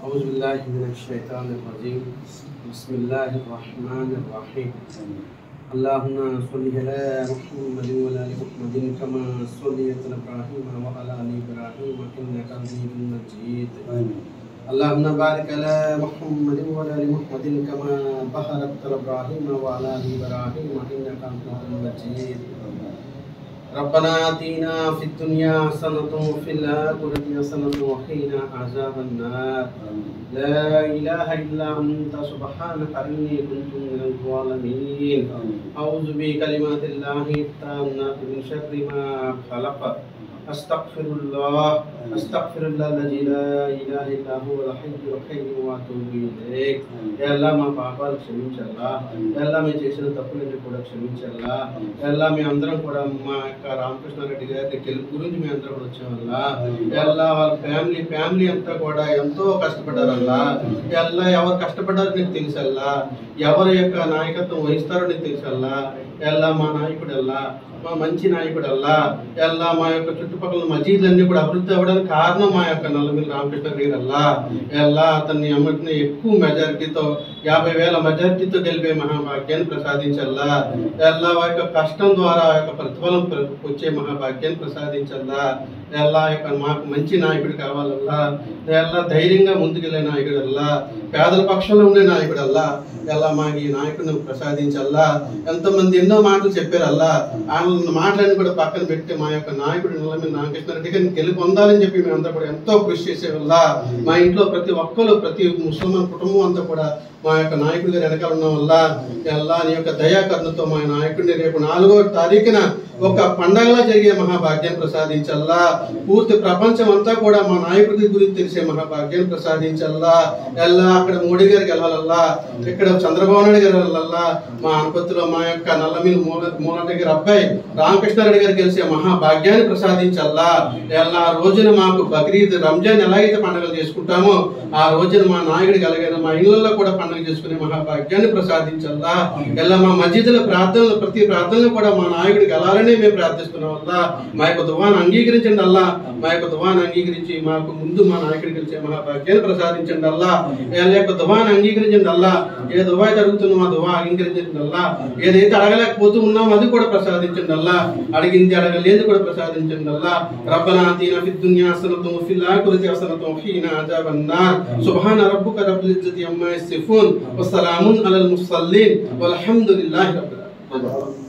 औज़ुबिल्लाहि मिनश्शैतानिर्रजीम बिस्मिल्लाहिर्रहमानिर्रहीम अल्लाहुम्मा सल्लि अला मुहम्मदिन व अला मुहम्मदिन कमा सल्लैता अला इब्राहीम व अला आलि इब्राहीम इन्नका हमीदुम मजीद अल्लाहुम्मा बारिक अला मुहम्मदिन व अला मुहम्मदिन कमा बारकता अला इब्राहीम व अला आलि इब्राहीम इन्नका हमीदुम मजीद रब्बना आतीना फिद दुनिया हसनतन व फिल आखिरति हसनतन व क़िना अज़ाबन्नार ला इलाहा इल्ला अंता सुब्हानका इन्नी कुन्तु मिनज़ ज़ालिमीन अऊज़ु बिकलिमातिल्लाहि ताम्माति मिन शर्रि मा खलक़ अस्तग़फिरुल्लाह ला इलाहा इल्ला हुवल हय्युल क़य्यूम व अतूबु इलैह। या अल्लाह మా పాపాలు క్షమించల్లా, యా అల్లాహ్ మేము చేసిన తప్పులన్నీ కూడా క్షమించల్లా, యా అల్లాహ్ మేము అందరం కూడా మా యొక్క రామకృష్ణారెడ్డి గారి గెలుపు గురించి మేము అందరం కూడా వచ్చామల్లా, యా అల్లాహ్ వాళ్ళ ఫ్యామిలీ అంతా కూడా ఎంతో కష్టపడ్డారల్లా, యా అల్లాహ్ ఎవరు కష్టపడ్డారో నీకు తెలుసల్లా, ఎవరి యొక్క నాయకత్వం వహిస్తారో నీకు తెలుసల్లా, యా అల్లాహ్ మా నాయకుడల్లా, మా మంచి నాయకుడల్లా, యా అల్లాహ్ మా యొక్క చుట్టుపక్కల మసీదులన్నీ కూడా అభివృద్ధి అవ్వడానికి కారణం మా యొక్క నల్లమిల్లి రామకృష్ణ గారల్లా, యా అల్లాహ్ అతన్ని అమ్మటిని ఎక్కువ మెజారిటీతో 50,000 మెజారిటీతో గెలిపే మహాభాగ్యాన్ని ప్రసాదించల్లా, యా అల్లాహ్ వారి యొక్క కష్టం ద్వారా ఆ యొక్క ప్రతిఫలం వచ్చే మహాభాగ్యాన్ని ప్రసాదించల్లా, యా అల్లాహ్ యొక్క మాకు మంచి నాయకుడు కావాలల్లా, యా అల్లాహ్ ధైర్యంగా ముందుకెళ్లే నాయకుడల్లా, పేదల పక్షంలో ఉండే నాయకుడల్లా, యా అల్లాహ్ మాకు ఈ నాయకుడిని ప్రసాదించల్లా. ఎంతోమంది ఎన్నో మాటలు చెప్పారల్లా, ఆ మాటలన్నీ కూడా పక్కన పెట్టి మా యొక్క నాయకుడు నల్లమిల్లి రామకృష్ణారెడ్డి గారిని గెలుపు పొందాలని చెప్పి మేమంతా కూడా ఎంతో కృషి చేసేవల్లా. మా ఇంట్లో ప్రతి ఒక్కరు, ప్రతి ముస్లిం కుటుంబం అంతా కూడా మా యొక్క నాయకుడి గారు వెనకాల ఉన్న వల్ల అల్లాహ్ నీ యొక్క దయాకరుణతో మా నాయకుడిని రేపు 4వ తారీఖున ఒక పండగలా జరిగే మహాభాగ్యాన్ని ప్రసాదించల్లా. పూర్తి ప్రపంచం అంతా కూడా మా నాయకుడి గురించి తెలిసే మహాభాగ్యాన్ని ప్రసాదించల్లా. అల్లా అక్కడ మోడీ గారికి వెళ్ళాలల్లా, ఇక్కడ చంద్రబాబు నాయుడు గారు వెళ్ళాలల్లా, మా అనుపత్తిలో మా యొక్క నల్లమిల్లి మూలంటి గారి అబ్బాయి రామకృష్ణారెడ్డి గారికి తెలిసే మహాభాగ్యాన్ని ప్రసాదించల్లా. అల్లా ఆ రోజున మాకు బక్రీద్, రంజాన్ ఎలాగైతే పండుగలు చేసుకుంటామో ఆ రోజున మా నాయకుడికి అలాగైనా మా ఇళ్లలో కూడా పండుగ చేసుకునే మహాభాగ్యాన్ని ప్రసాదించల్లా. ఎలా మా మస్జిద్ల ప్రార్థనలు, ప్రతి ప్రార్థనలు కూడా మా నాయకుడికి వెళ్ళాలని మేము ప్రార్థిస్తున్నాం అల్లా. మా యొక్క దువాను అంగీకరించండి అల్లా, మా యొక్క దువాను అంగీకరించి మాకు ముందు మా నాయకుడికి వచ్చే మహాభాగ్యాన్ని ప్రసాదించండి అల్లా. వాళ్ళ యొక్క దువాను అంగీకరించండి అల్లా. ఏ దువా జరుగుతుందో మా దువా అంగీకరించండి అల్లా. ఏదైతే అడగలేకపోతూ ఉన్నామో అది కూడా ప్రసాదించండి అల్లా. అడిగింది అడగలేదు కూడా ప్రసాదించండి అల్లా. రబ్బనా ఆతినా ఫిద్ దునియా హసనతన్ వ ఫిల్ ఆఖిరతి హసనతన్ వ क़िना అజాబన్నార్. సుబ్హాన రబ్బిక రబ్బిల్ ఇజ్జతి అమ్మా యసిఫూన్ వ సలామున్ అలల్ ముర్సలీన్ వల్హమ్దులిల్లాహి రబ్బిల్ ఆలమీన్.